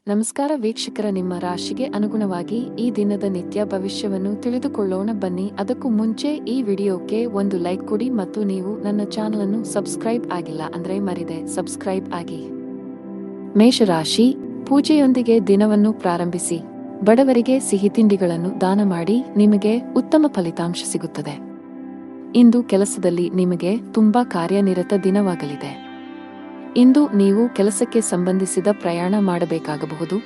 ನಮಸ್ಕಾರ ವೀಕ್ಷಕರ, ನಿಮ್ಮ ರಾಶಿಗೆ ಅನುಗುಣವಾಗಿ ಈ ದಿನದ ನಿತ್ಯ ಭವಿಷ್ಯವನ್ನು ತಿಳಿದುಕೊಳ್ಳೋಣ ಬನ್ನಿ. ಅದಕ್ಕೂ ಮುಂಚೆ ಈ ವಿಡಿಯೋಕ್ಕೆ ಒಂದು ಲೈಕ್ ಕೊಡಿ ಮತ್ತು ನೀವು ನನ್ನ ಚಾನಲ್ ಅನ್ನು ಸಬ್ಸ್ಕ್ರೈಬ್ ಆಗಿಲ್ಲ ಅಂದ್ರೆ ಮರಿದೆ ಸಬ್ಸ್ಕ್ರೈಬ್ ಆಗಿ. ಮೇಷರಾಶಿ, ಪೂಜೆಯೊಂದಿಗೆ ದಿನವನ್ನು ಪ್ರಾರಂಭಿಸಿ. ಬಡವರಿಗೆ ಸಿಹಿ ತಿಂಡಿಗಳನ್ನು ದಾನ ಮಾಡಿ, ನಿಮಗೆ ಉತ್ತಮ ಫಲಿತಾಂಶ ಸಿಗುತ್ತದೆ. ಇಂದು ಕೆಲಸದಲ್ಲಿ ನಿಮಗೆ ತುಂಬಾ ಕಾರ್ಯನಿರತ ದಿನವಾಗಲಿದೆ. ಇಂದು ನೀವು ಕೆಲಸಕ್ಕೆ ಸಂಬಂಧಿಸಿದ ಪ್ರಯಾಣ ಮಾಡಬೇಕಾಗಬಹುದು.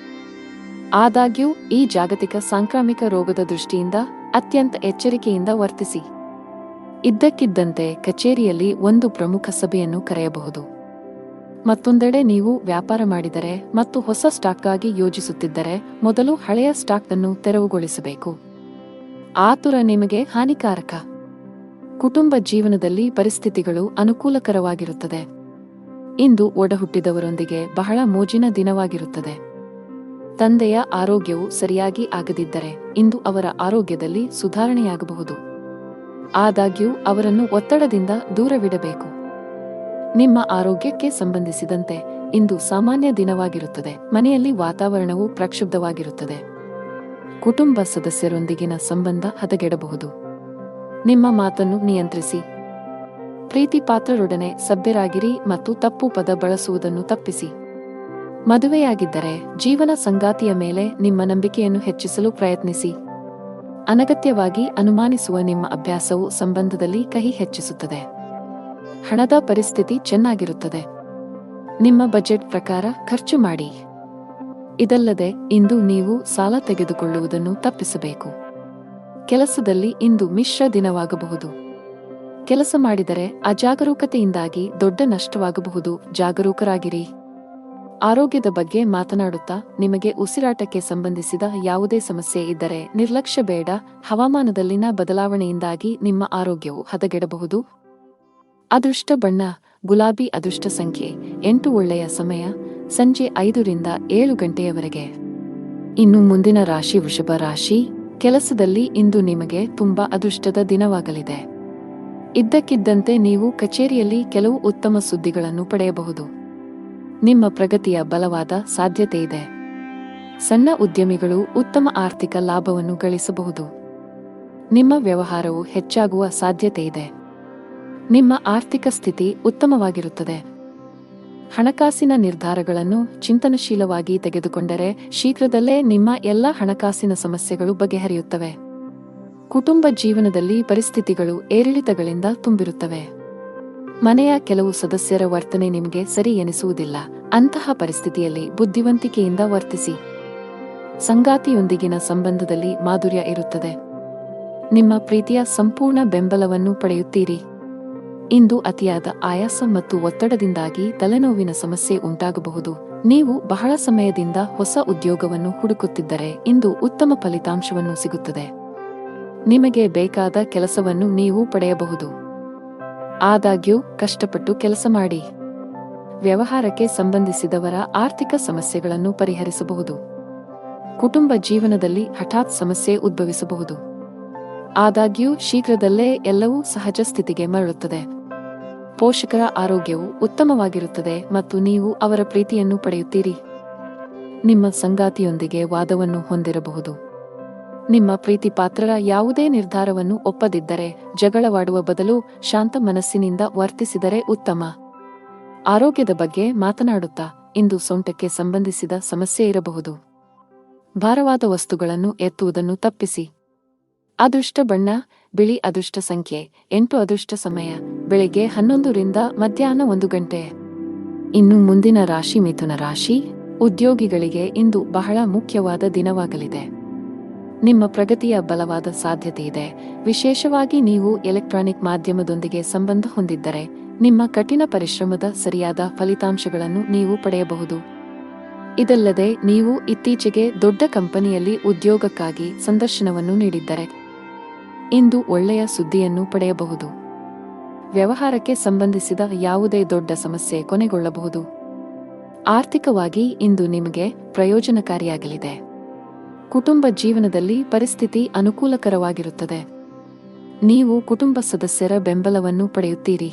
ಆದಾಗ್ಯೂ ಈ ಜಾಗತಿಕ ಸಾಂಕ್ರಾಮಿಕ ರೋಗದ ದೃಷ್ಟಿಯಿಂದ ಅತ್ಯಂತ ಎಚ್ಚರಿಕೆಯಿಂದ ವರ್ತಿಸಿ. ಇದ್ದಕ್ಕಿದ್ದಂತೆ ಕಚೇರಿಯಲ್ಲಿ ಒಂದು ಪ್ರಮುಖ ಸಭೆಯನ್ನು ಕರೆಯಬಹುದು. ಮತ್ತೊಂದೆಡೆ ನೀವು ವ್ಯಾಪಾರ ಮಾಡಿದರೆ ಮತ್ತು ಹೊಸ ಸ್ಟಾಕ್ಗಾಗಿ ಯೋಜಿಸುತ್ತಿದ್ದರೆ ಮೊದಲು ಹಳೆಯ ಸ್ಟಾಕ್ ಅನ್ನು ತೆರವುಗೊಳಿಸಬೇಕು. ಆತುರ ನಿಮಗೆ ಹಾನಿಕಾರಕ. ಕುಟುಂಬ ಜೀವನದಲ್ಲಿ ಪರಿಸ್ಥಿತಿಗಳು ಅನುಕೂಲಕರವಾಗಿರುತ್ತದೆ. ಇಂದು ಒಡಹುಟ್ಟಿದವರೊಂದಿಗೆ ಬಹಳ ಮೋಜಿನ ದಿನವಾಗಿರುತ್ತದೆ. ತಂದೆಯ ಆರೋಗ್ಯವು ಸರಿಯಾಗಿ ಆಗದಿದ್ದರೆ ಇಂದು ಅವರ ಆರೋಗ್ಯದಲ್ಲಿ ಸುಧಾರಣೆಯಾಗಬಹುದು. ಆದಾಗ್ಯೂ ಅವರನ್ನು ಒತ್ತಡದಿಂದ ದೂರವಿಡಬೇಕು. ನಿಮ್ಮ ಆರೋಗ್ಯಕ್ಕೆ ಸಂಬಂಧಿಸಿದಂತೆ ಇಂದು ಸಾಮಾನ್ಯ ದಿನವಾಗಿರುತ್ತದೆ. ಮನೆಯಲ್ಲಿ ವಾತಾವರಣವು ಪ್ರಕ್ಷುಬ್ಧವಾಗಿರುತ್ತದೆ. ಕುಟುಂಬ ಸದಸ್ಯರೊಂದಿಗಿನ ಸಂಬಂಧ ಹದಗೆಡಬಹುದು. ನಿಮ್ಮ ಮಾತನ್ನು ನಿಯಂತ್ರಿಸಿ. ಪ್ರೀತಿ ಪಾತ್ರರೊಡನೆ ಸಭ್ಯರಾಗಿರಿ ಮತ್ತು ತಪ್ಪು ಪದ ಬಳಸುವುದನ್ನು ತಪ್ಪಿಸಿ. ಮದುವೆಯಾಗಿದ್ದರೆ ಜೀವನ ಸಂಗಾತಿಯ ಮೇಲೆ ನಿಮ್ಮ ನಂಬಿಕೆಯನ್ನು ಹೆಚ್ಚಿಸಲು ಪ್ರಯತ್ನಿಸಿ. ಅನಗತ್ಯವಾಗಿ ಅನುಮಾನಿಸುವ ನಿಮ್ಮ ಅಭ್ಯಾಸವು ಸಂಬಂಧದಲ್ಲಿ ಕಹಿ ಹೆಚ್ಚಿಸುತ್ತದೆ. ಹಣದ ಪರಿಸ್ಥಿತಿ ಚೆನ್ನಾಗಿರುತ್ತದೆ. ನಿಮ್ಮ ಬಜೆಟ್ ಪ್ರಕಾರ ಖರ್ಚು ಮಾಡಿ. ಇದಲ್ಲದೆ ಇಂದು ನೀವು ಸಾಲ ತೆಗೆದುಕೊಳ್ಳುವುದನ್ನು ತಪ್ಪಿಸಬೇಕು. ಕೆಲಸದಲ್ಲಿ ಇಂದು ಮಿಶ್ರ ದಿನವಾಗಬಹುದು. ಕೆಲಸ ಮಾಡಿದರೆ ಅಜಾಗರೂಕತೆಯಿಂದಾಗಿ ದೊಡ್ಡ ನಷ್ಟವಾಗಬಹುದು. ಜಾಗರೂಕರಾಗಿರಿ. ಆರೋಗ್ಯದ ಬಗ್ಗೆ ಮಾತನಾಡುತ್ತಾ ನಿಮಗೆ ಉಸಿರಾಟಕ್ಕೆ ಸಂಬಂಧಿಸಿದ ಯಾವುದೇ ಸಮಸ್ಯೆ ಇದ್ದರೆ ನಿರ್ಲಕ್ಷ್ಯ ಬೇಡ. ಹವಾಮಾನದಲ್ಲಿನ ಬದಲಾವಣೆಯಿಂದಾಗಿ ನಿಮ್ಮ ಆರೋಗ್ಯವು ಹದಗೆಡಬಹುದು. ಅದೃಷ್ಟ ಬಣ್ಣ ಗುಲಾಬಿ. ಅದೃಷ್ಟ ಸಂಖ್ಯೆ 8. ಒಳ್ಳೆಯ ಸಮಯ ಸಂಜೆ 5 ರಿಂದ 7 ಗಂಟೆಯವರೆಗೆ. ಇನ್ನು ಮುಂದಿನ ರಾಶಿ ವೃಷಭ ರಾಶಿ. ಕೆಲಸದಲ್ಲಿ ಇಂದು ನಿಮಗೆ ತುಂಬಾ ಅದೃಷ್ಟದ ದಿನವಾಗಲಿದೆ. ಇದ್ದಕ್ಕಿದ್ದಂತೆ ನೀವು ಕಚೇರಿಯಲ್ಲಿ ಕೆಲವು ಉತ್ತಮ ಸುದ್ದಿಗಳನ್ನು ಪಡೆಯಬಹುದು. ನಿಮ್ಮ ಪ್ರಗತಿಯ ಬಲವಾದ ಸಾಧ್ಯತೆ ಇದೆ. ಸಣ್ಣ ಉದ್ಯಮಿಗಳು ಉತ್ತಮ ಆರ್ಥಿಕ ಲಾಭವನ್ನು ಗಳಿಸಬಹುದು. ನಿಮ್ಮ ವ್ಯವಹಾರವು ಹೆಚ್ಚಾಗುವ ಸಾಧ್ಯತೆ ಇದೆ. ನಿಮ್ಮ ಆರ್ಥಿಕ ಸ್ಥಿತಿ ಉತ್ತಮವಾಗಿರುತ್ತದೆ. ಹಣಕಾಸಿನ ನಿರ್ಧಾರಗಳನ್ನು ಚಿಂತನಶೀಲವಾಗಿ ತೆಗೆದುಕೊಂಡರೆ ಶೀಘ್ರದಲ್ಲೇ ನಿಮ್ಮ ಎಲ್ಲ ಹಣಕಾಸಿನ ಸಮಸ್ಯೆಗಳು ಬಗೆಹರಿಯುತ್ತವೆ. ಕುಟುಂಬ ಜೀವನದಲ್ಲಿ ಪರಿಸ್ಥಿತಿಗಳು ಏರಿಳಿತಗಳಿಂದ ತುಂಬಿರುತ್ತವೆ. ಮನೆಯ ಕೆಲವು ಸದಸ್ಯರ ವರ್ತನೆ ನಿಮಗೆ ಸರಿ ಎನಿಸುವುದಿಲ್ಲ. ಅಂತಹ ಪರಿಸ್ಥಿತಿಯಲ್ಲಿ ಬುದ್ಧಿವಂತಿಕೆಯಿಂದ ವರ್ತಿಸಿ. ಸಂಗಾತಿಯೊಂದಿಗಿನ ಸಂಬಂಧದಲ್ಲಿ ಮಾಧುರ್ಯ ಇರುತ್ತದೆ. ನಿಮ್ಮ ಪ್ರೀತಿಯ ಸಂಪೂರ್ಣ ಬೆಂಬಲವನ್ನು ಪಡೆಯುತ್ತೀರಿ. ಇಂದು ಅತಿಯಾದ ಆಯಾಸ ಮತ್ತು ಒತ್ತಡದಿಂದಾಗಿ ತಲೆನೋವಿನ ಸಮಸ್ಯೆ ಉಂಟಾಗಬಹುದು. ನೀವು ಬಹಳ ಸಮಯದಿಂದ ಹೊಸ ಉದ್ಯೋಗವನ್ನು ಹುಡುಕುತ್ತಿದ್ದರೆ ಇಂದು ಉತ್ತಮ ಫಲಿತಾಂಶವನ್ನು ಸಿಗುತ್ತದೆ. ನಿಮಗೆ ಬೇಕಾದ ಕೆಲಸವನ್ನು ನೀವು ಪಡೆಯಬಹುದು. ಆದಾಗ್ಯೂ ಕಷ್ಟಪಟ್ಟು ಕೆಲಸ ಮಾಡಿ. ವ್ಯವಹಾರಕ್ಕೆ ಸಂಬಂಧಿಸಿದವರ ಆರ್ಥಿಕ ಸಮಸ್ಯೆಗಳನ್ನು ಪರಿಹರಿಸಬಹುದು. ಕುಟುಂಬ ಜೀವನದಲ್ಲಿ ಹಠಾತ್ ಸಮಸ್ಯೆ ಉದ್ಭವಿಸಬಹುದು. ಆದಾಗ್ಯೂ ಶೀಘ್ರದಲ್ಲೇ ಎಲ್ಲವೂ ಸಹಜ ಸ್ಥಿತಿಗೆ ಮರಳುತ್ತದೆ. ಪೋಷಕರ ಆರೋಗ್ಯವು ಉತ್ತಮವಾಗಿರುತ್ತದೆ ಮತ್ತು ನೀವು ಅವರ ಪ್ರೀತಿಯನ್ನು ಪಡೆಯುತ್ತೀರಿ. ನಿಮ್ಮ ಸಂಗಾತಿಯೊಂದಿಗೆ ವಾದವನ್ನು ಹೊಂದಿರಬಹುದು. ನಿಮ್ಮ ಪ್ರೀತಿ ಪಾತ್ರರ ಯಾವುದೇ ನಿರ್ಧಾರವನ್ನು ಒಪ್ಪದಿದ್ದರೆ ಜಗಳವಾಡುವ ಬದಲು ಶಾಂತ ಮನಸ್ಸಿನಿಂದ ವರ್ತಿಸಿದರೆ ಉತ್ತಮ. ಆರೋಗ್ಯದ ಬಗ್ಗೆ ಮಾತನಾಡುತ್ತಾ ಇಂದು ಸೊಂಟಕ್ಕೆ ಸಂಬಂಧಿಸಿದ ಸಮಸ್ಯೆ ಇರಬಹುದು. ಭಾರವಾದ ವಸ್ತುಗಳನ್ನು ಎತ್ತುವುದನ್ನು ತಪ್ಪಿಸಿ. ಅದೃಷ್ಟ ಬಣ್ಣ ಬಿಳಿ. ಅದೃಷ್ಟ ಸಂಖ್ಯೆ 8. ಅದೃಷ್ಟ ಸಮಯ ಬೆಳಿಗ್ಗೆ 11 ರಿಂದ ಮಧ್ಯಾಹ್ನ 1 ಗಂಟೆ. ಇನ್ನು ಮುಂದಿನ ರಾಶಿ ಮಿಥುನ ರಾಶಿ. ಉದ್ಯೋಗಿಗಳಿಗೆ ಇಂದು ಬಹಳ ಮುಖ್ಯವಾದ ದಿನವಾಗಲಿದೆ. ನಿಮ್ಮ ಪ್ರಗತಿಯ ಬಲವಾದ ಸಾಧ್ಯತೆ ಇದೆ. ವಿಶೇಷವಾಗಿ ನೀವು ಎಲೆಕ್ಟ್ರಾನಿಕ್ ಮಾಧ್ಯಮದೊಂದಿಗೆ ಸಂಬಂಧ ಹೊಂದಿದ್ದರೆ ನಿಮ್ಮ ಕಠಿಣ ಪರಿಶ್ರಮದ ಸರಿಯಾದ ಫಲಿತಾಂಶಗಳನ್ನು ನೀವು ಪಡೆಯಬಹುದು. ಇದಲ್ಲದೆ ನೀವು ಇತ್ತೀಚೆಗೆ ದೊಡ್ಡ ಕಂಪನಿಯಲ್ಲಿ ಉದ್ಯೋಗಕ್ಕಾಗಿ ಸಂದರ್ಶನವನ್ನು ನೀಡಿದ್ದರೆ ಇಂದು ಒಳ್ಳೆಯ ಸುದ್ದಿಯನ್ನು ಪಡೆಯಬಹುದು. ವ್ಯವಹಾರಕ್ಕೆ ಸಂಬಂಧಿಸಿದ ಯಾವುದೇ ದೊಡ್ಡ ಸಮಸ್ಯೆ ಕೊನೆಗೊಳ್ಳಬಹುದು. ಆರ್ಥಿಕವಾಗಿ ಇಂದು ನಿಮಗೆ ಪ್ರಯೋಜನಕಾರಿಯಾಗಲಿದೆ. ಕುಟುಂಬ ಜೀವನದಲ್ಲಿ ಪರಿಸ್ಥಿತಿ ಅನುಕೂಲಕರವಾಗಿರುತ್ತದೆ. ನೀವು ಕುಟುಂಬ ಸದಸ್ಯರ ಬೆಂಬಲವನ್ನು ಪಡೆಯುತ್ತೀರಿ.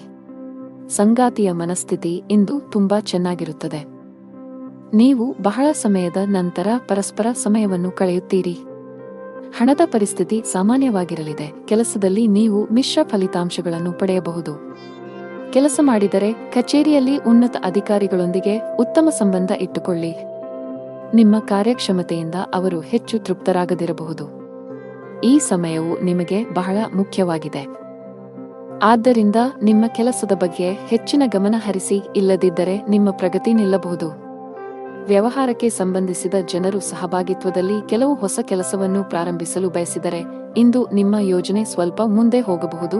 ಸಂಗಾತಿಯ ಮನಸ್ಥಿತಿ ಇಂದು ತುಂಬಾ ಚೆನ್ನಾಗಿರುತ್ತದೆ. ನೀವು ಬಹಳ ಸಮಯದ ನಂತರ ಪರಸ್ಪರ ಸಮಯವನ್ನು ಕಳೆಯುತ್ತೀರಿ. ಹಣದ ಪರಿಸ್ಥಿತಿ ಸಾಮಾನ್ಯವಾಗಿರಲಿದೆ. ಕೆಲಸದಲ್ಲಿ ನೀವು ಮಿಶ್ರ ಫಲಿತಾಂಶಗಳನ್ನು ಪಡೆಯಬಹುದು. ಕೆಲಸ ಮಾಡಿದರೆ ಕಚೇರಿಯಲ್ಲಿ ಉನ್ನತ ಅಧಿಕಾರಿಗಳೊಂದಿಗೆ ಉತ್ತಮ ಸಂಬಂಧ ಇಟ್ಟುಕೊಳ್ಳಿ. ನಿಮ್ಮ ಕಾರ್ಯಕ್ಷಮತೆಯಿಂದ ಅವರು ಹೆಚ್ಚು ತೃಪ್ತರಾಗದಿರಬಹುದು. ಈ ಸಮಯವು ನಿಮಗೆ ಬಹಳ ಮುಖ್ಯವಾಗಿದೆ. ಆದ್ದರಿಂದ ನಿಮ್ಮ ಕೆಲಸದ ಬಗ್ಗೆ ಹೆಚ್ಚಿನ ಗಮನ ಹರಿಸಿ, ಇಲ್ಲದಿದ್ದರೆ ನಿಮ್ಮ ಪ್ರಗತಿ ನಿಲ್ಲಬಹುದು. ವ್ಯವಹಾರಕ್ಕೆ ಸಂಬಂಧಿಸಿದ ಜನರು ಸಹಭಾಗಿತ್ವದಲ್ಲಿ ಕೆಲವು ಹೊಸ ಕೆಲಸವನ್ನು ಪ್ರಾರಂಭಿಸಲು ಬಯಸಿದರೆ ಇಂದು ನಿಮ್ಮ ಯೋಜನೆ ಸ್ವಲ್ಪ ಮುಂದೆ ಹೋಗಬಹುದು.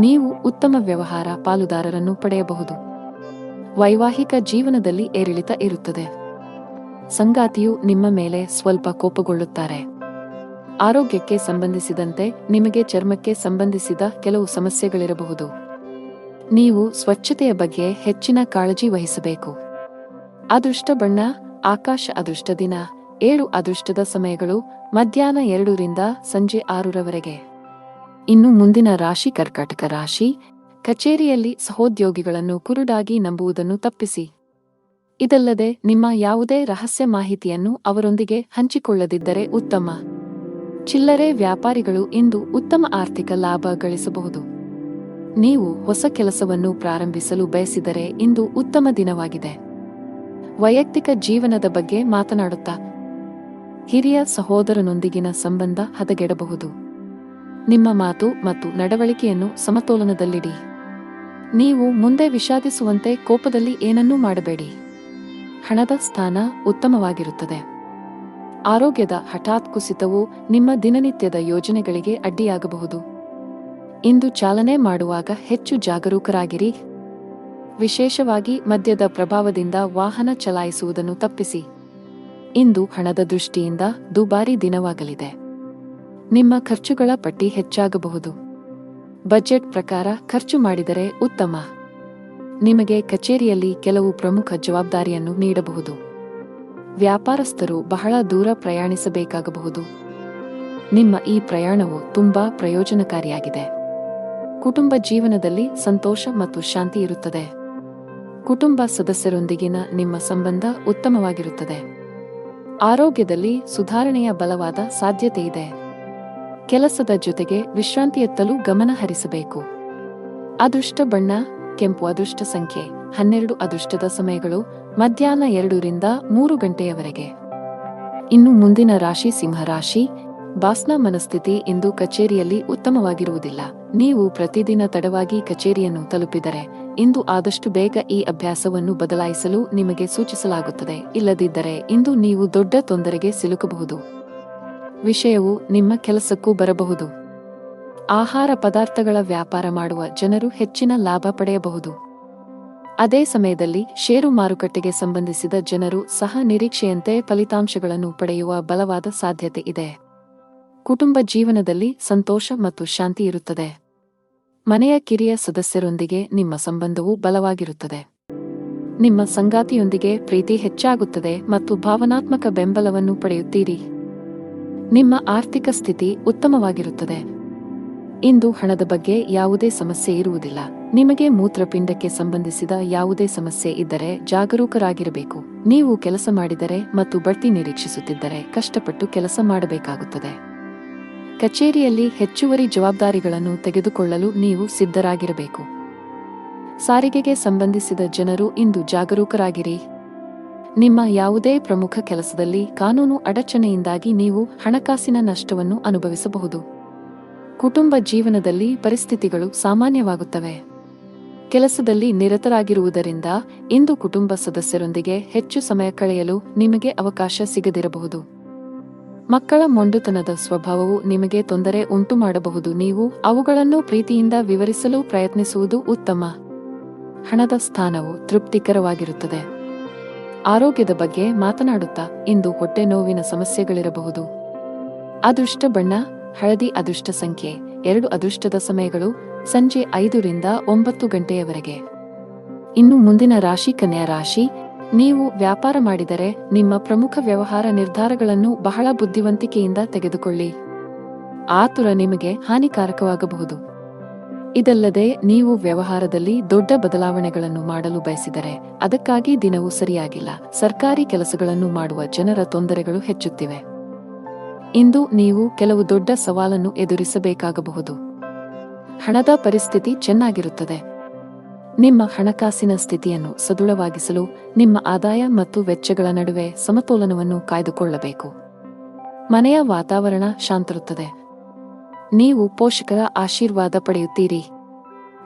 ನೀವು ಉತ್ತಮ ವ್ಯವಹಾರ ಪಾಲುದಾರರನ್ನು ಪಡೆಯಬಹುದು. ವೈವಾಹಿಕ ಜೀವನದಲ್ಲಿ ಏರಿಳಿತ ಇರುತ್ತದೆ. ಸಂಗಾತಿಯು ನಿಮ್ಮ ಮೇಲೆ ಸ್ವಲ್ಪ ಕೋಪಗೊಳ್ಳುತ್ತಾರೆ. ಆರೋಗ್ಯಕ್ಕೆ ಸಂಬಂಧಿಸಿದಂತೆ ನಿಮಗೆ ಚರ್ಮಕ್ಕೆ ಸಂಬಂಧಿಸಿದ ಕೆಲವು ಸಮಸ್ಯೆಗಳಿರಬಹುದು. ನೀವು ಸ್ವಚ್ಛತೆಯ ಬಗ್ಗೆ ಹೆಚ್ಚಿನ ಕಾಳಜಿ ವಹಿಸಬೇಕು. ಅದೃಷ್ಟ ಬಣ್ಣ ಆಕಾಶ. ಅದೃಷ್ಟ ದಿನ 7 ಅದೃಷ್ಟದ ಸಮಯಗಳು ಮಧ್ಯಾಹ್ನ 2 ರಿಂದ ಸಂಜೆ 6 ರವರೆಗೆ. ಇನ್ನು ಮುಂದಿನ ರಾಶಿ ಕರ್ಕಾಟಕ ರಾಶಿ. ಕಚೇರಿಯಲ್ಲಿ ಸಹೋದ್ಯೋಗಿಗಳನ್ನು ಕುರುಡಾಗಿ ನಂಬುವುದನ್ನು ತಪ್ಪಿಸಿ. ಇದಲ್ಲದೆ ನಿಮ್ಮ ಯಾವುದೇ ರಹಸ್ಯ ಮಾಹಿತಿಯನ್ನು ಅವರೊಂದಿಗೆ ಹಂಚಿಕೊಳ್ಳದಿದ್ದರೆ ಉತ್ತಮ. ಚಿಲ್ಲರೆ ವ್ಯಾಪಾರಿಗಳು ಇಂದು ಉತ್ತಮ ಆರ್ಥಿಕ ಲಾಭ ಗಳಿಸಬಹುದು. ನೀವು ಹೊಸ ಕೆಲಸವನ್ನು ಪ್ರಾರಂಭಿಸಲು ಬಯಸಿದರೆ ಇಂದು ಉತ್ತಮ ದಿನವಾಗಿದೆ. ವೈಯಕ್ತಿಕ ಜೀವನದ ಬಗ್ಗೆ ಮಾತನಾಡುತ್ತಾ ಹಿರಿಯ ಸಹೋದರನೊಂದಿಗಿನ ಸಂಬಂಧ ಹದಗೆಡಬಹುದು. ನಿಮ್ಮ ಮಾತು ಮತ್ತು ನಡವಳಿಕೆಯನ್ನು ಸಮತೋಲನದಲ್ಲಿಡಿ. ನೀವು ಮುಂದೆ ವಿಷಾದಿಸುವಂತೆ ಕೋಪದಲ್ಲಿ ಏನನ್ನೂ ಮಾಡಬೇಡಿ. ಹಣದ ಸ್ಥಾನ ಉತ್ತಮವಾಗಿರುತ್ತದೆ. ಆರೋಗ್ಯದ ಹಠಾತ್ ಕುಸಿತವು ನಿಮ್ಮ ದಿನನಿತ್ಯದ ಯೋಜನೆಗಳಿಗೆ ಅಡ್ಡಿಯಾಗಬಹುದು. ಇಂದು ಚಾಲನೆ ಮಾಡುವಾಗ ಹೆಚ್ಚು ಜಾಗರೂಕರಾಗಿರಿ. ವಿಶೇಷವಾಗಿ ಮದ್ಯದ ಪ್ರಭಾವದಿಂದ ವಾಹನ ಚಲಾಯಿಸುವುದನ್ನು ತಪ್ಪಿಸಿ. ಇಂದು ಹಣದ ದೃಷ್ಟಿಯಿಂದ ದುಬಾರಿ ದಿನವಾಗಲಿದೆ. ನಿಮ್ಮ ಖರ್ಚುಗಳ ಪಟ್ಟಿ ಹೆಚ್ಚಾಗಬಹುದು. ಬಜೆಟ್ ಪ್ರಕಾರ ಖರ್ಚು ಮಾಡಿದರೆ ಉತ್ತಮ. ನಿಮಗೆ ಕಚೇರಿಯಲ್ಲಿ ಕೆಲವು ಪ್ರಮುಖ ಜವಾಬ್ದಾರಿಯನ್ನು ನೀಡಬಹುದು. ವ್ಯಾಪಾರಸ್ಥರು ಬಹಳ ದೂರ ಪ್ರಯಾಣಿಸಬೇಕಾಗಬಹುದು. ನಿಮ್ಮ ಈ ಪ್ರಯಾಣವು ತುಂಬಾ ಪ್ರಯೋಜನಕಾರಿಯಾಗಿದೆ. ಕುಟುಂಬ ಜೀವನದಲ್ಲಿ ಸಂತೋಷ ಮತ್ತು ಶಾಂತಿ ಇರುತ್ತದೆ. ಕುಟುಂಬ ಸದಸ್ಯರೊಂದಿಗಿನ ನಿಮ್ಮ ಸಂಬಂಧ ಉತ್ತಮವಾಗಿರುತ್ತದೆ. ಆರೋಗ್ಯದಲ್ಲಿ ಸುಧಾರಣೆಯ ಬಲವಾದ ಸಾಧ್ಯತೆಯಿದೆ. ಕೆಲಸದ ಜೊತೆಗೆ ವಿಶ್ರಾಂತಿಯತ್ತಲೂ ಗಮನ ಹರಿಸಬೇಕು. ಅದೃಷ್ಟ ಬಣ್ಣ ಕೆಂಪು. ಅದೃಷ್ಟ ಸಂಖ್ಯೆ 12 ಅದೃಷ್ಟದ ಸಮಯಗಳು ಮಧ್ಯಾಹ್ನ 2 ರಿಂದ 3 ಗಂಟೆಯವರೆಗೆ. ಇನ್ನು ಮುಂದಿನ ರಾಶಿ ಸಿಂಹರಾಶಿ. ಬಾಸ್ನ ಮನಸ್ಥಿತಿ ಇಂದು ಕಚೇರಿಯಲ್ಲಿ ಉತ್ತಮವಾಗಿರುವುದಿಲ್ಲ. ನೀವು ಪ್ರತಿದಿನ ತಡವಾಗಿ ಕಚೇರಿಯನ್ನು ತಲುಪಿದರೆ ಇಂದು ಆದಷ್ಟು ಬೇಗ ಈ ಅಭ್ಯಾಸವನ್ನು ಬದಲಾಯಿಸಲು ನಿಮಗೆ ಸೂಚಿಸಲಾಗುತ್ತದೆ. ಇಲ್ಲದಿದ್ದರೆ ಇಂದು ನೀವು ದೊಡ್ಡ ತೊಂದರೆಗೆ ಸಿಲುಕಬಹುದು. ವಿಷಯವು ನಿಮ್ಮ ಕೆಲಸಕ್ಕೂ ಬರಬಹುದು. ಆಹಾರ ಪದಾರ್ಥಗಳ ವ್ಯಾಪಾರ ಮಾಡುವ ಜನರು ಹೆಚ್ಚಿನ ಲಾಭ ಪಡೆಯಬಹುದು. ಅದೇ ಸಮಯದಲ್ಲಿ ಷೇರು ಮಾರುಕಟ್ಟೆಗೆ ಸಂಬಂಧಿಸಿದ ಜನರು ಸಹ ನಿರೀಕ್ಷೆಯಂತೆ ಫಲಿತಾಂಶಗಳನ್ನು ಪಡೆಯುವ ಬಲವಾದ ಸಾಧ್ಯತೆ ಇದೆ. ಕುಟುಂಬ ಜೀವನದಲ್ಲಿ ಸಂತೋಷ ಮತ್ತು ಶಾಂತಿ ಇರುತ್ತದೆ. ಮನೆಯ ಕಿರಿಯ ಸದಸ್ಯರೊಂದಿಗೆ ನಿಮ್ಮ ಸಂಬಂಧವು ಬಲವಾಗಿರುತ್ತದೆ. ನಿಮ್ಮ ಸಂಗಾತಿಯೊಂದಿಗೆ ಪ್ರೀತಿ ಹೆಚ್ಚಾಗುತ್ತದೆ ಮತ್ತು ಭಾವನಾತ್ಮಕ ಬೆಂಬಲವನ್ನು ಪಡೆಯುತ್ತೀರಿ. ನಿಮ್ಮ ಆರ್ಥಿಕ ಸ್ಥಿತಿ ಉತ್ತಮವಾಗಿರುತ್ತದೆ. ಇಂದು ಹಣದ ಬಗ್ಗೆ ಯಾವುದೇ ಸಮಸ್ಯೆ ಇರುವುದಿಲ್ಲ. ನಿಮಗೆ ಮೂತ್ರಪಿಂಡಕ್ಕೆ ಸಂಬಂಧಿಸಿದ ಯಾವುದೇ ಸಮಸ್ಯೆ ಇದ್ದರೆ ಜಾಗರೂಕರಾಗಿರಬೇಕು. ನೀವು ಕೆಲಸ ಮಾಡಿದರೆ ಮತ್ತು ಬಡ್ತಿ ನಿರೀಕ್ಷಿಸುತ್ತಿದ್ದರೆ ಕಷ್ಟಪಟ್ಟು ಕೆಲಸ ಮಾಡಬೇಕಾಗುತ್ತದೆ. ಕಚೇರಿಯಲ್ಲಿ ಹೆಚ್ಚುವರಿ ಜವಾಬ್ದಾರಿಗಳನ್ನು ತೆಗೆದುಕೊಳ್ಳಲು ನೀವು ಸಿದ್ಧರಾಗಿರಬೇಕು. ಸಾರಿಗೆಗೆ ಸಂಬಂಧಿಸಿದ ಜನರು ಇಂದು ಜಾಗರೂಕರಾಗಿರಿ. ನಿಮ್ಮ ಯಾವುದೇ ಪ್ರಮುಖ ಕೆಲಸದಲ್ಲಿ ಕಾನೂನು ಅಡಚಣೆಯಿಂದಾಗಿ ನೀವು ಹಣಕಾಸಿನ ನಷ್ಟವನ್ನು ಅನುಭವಿಸಬಹುದು. ಕುಟುಂಬ ಜೀವನದಲ್ಲಿ ಪರಿಸ್ಥಿತಿಗಳು ಸಾಮಾನ್ಯವಾಗುತ್ತವೆ. ಕೆಲಸದಲ್ಲಿ ನಿರತರಾಗಿರುವುದರಿಂದ ಇಂದು ಕುಟುಂಬ ಸದಸ್ಯರೊಂದಿಗೆ ಹೆಚ್ಚು ಸಮಯ ಕಳೆಯಲು ನಿಮಗೆ ಅವಕಾಶ ಸಿಗದಿರಬಹುದು. ಮಕ್ಕಳ ಮೊಂಡುತನದ ಸ್ವಭಾವವು ನಿಮಗೆ ತೊಂದರೆ ಉಂಟುಮಾಡಬಹುದು. ನೀವು ಅವುಗಳನ್ನು ಪ್ರೀತಿಯಿಂದ ವಿವರಿಸಲು ಪ್ರಯತ್ನಿಸುವುದು ಉತ್ತಮ. ಹಣದ ಸ್ಥಾನವು ತೃಪ್ತಿಕರವಾಗಿರುತ್ತದೆ. ಆರೋಗ್ಯದ ಬಗ್ಗೆ ಮಾತನಾಡುತ್ತಾ ಇಂದು ಹೊಟ್ಟೆ ನೋವಿನ ಸಮಸ್ಯೆಗಳಿರಬಹುದು. ಅದೃಷ್ಟ ಬಣ್ಣ ಹಳದಿ. ಅದೃಷ್ಟ ಸಂಖ್ಯೆ 2 ಅದೃಷ್ಟದ ಸಮಯಗಳು ಸಂಜೆ 5 ರಿಂದ 9 ಗಂಟೆಯವರೆಗೆ. ಇನ್ನು ಮುಂದಿನ ರಾಶಿ ಕನ್ಯಾ ರಾಶಿ. ನೀವು ವ್ಯಾಪಾರ ಮಾಡಿದರೆ ನಿಮ್ಮ ಪ್ರಮುಖ ವ್ಯವಹಾರ ನಿರ್ಧಾರಗಳನ್ನು ಬಹಳ ಬುದ್ಧಿವಂತಿಕೆಯಿಂದ ತೆಗೆದುಕೊಳ್ಳಿ. ಆತುರ ನಿಮಗೆ ಹಾನಿಕಾರಕವಾಗಬಹುದು. ಇದಲ್ಲದೆ ನೀವು ವ್ಯವಹಾರದಲ್ಲಿ ದೊಡ್ಡ ಬದಲಾವಣೆಗಳನ್ನು ಮಾಡಲು ಬಯಸಿದರೆ ಅದಕ್ಕಾಗಿ ದಿನವೂ ಸರಿಯಾಗಿಲ್ಲ. ಸರ್ಕಾರಿ ಕೆಲಸಗಳನ್ನು ಮಾಡುವ ಜನರ ತೊಂದರೆಗಳು ಹೆಚ್ಚುತ್ತಿವೆ. ಇಂದು ನೀವು ಕೆಲವು ದೊಡ್ಡ ಸವಾಲನ್ನು ಎದುರಿಸಬೇಕಾಗಬಹುದು. ಹಣದ ಪರಿಸ್ಥಿತಿ ಚೆನ್ನಾಗಿರುತ್ತದೆ. ನಿಮ್ಮ ಹಣಕಾಸಿನ ಸ್ಥಿತಿಯನ್ನು ಸದೃಢವಾಗಿಸಲು ನಿಮ್ಮ ಆದಾಯ ಮತ್ತು ವೆಚ್ಚಗಳ ನಡುವೆ ಸಮತೋಲನವನ್ನು ಕಾಯ್ದುಕೊಳ್ಳಬೇಕು. ಮನೆಯ ವಾತಾವರಣ ಶಾಂತಿರುತ್ತದೆ. ನೀವು ಪೋಷಕರ ಆಶೀರ್ವಾದ ಪಡೆಯುತ್ತೀರಿ.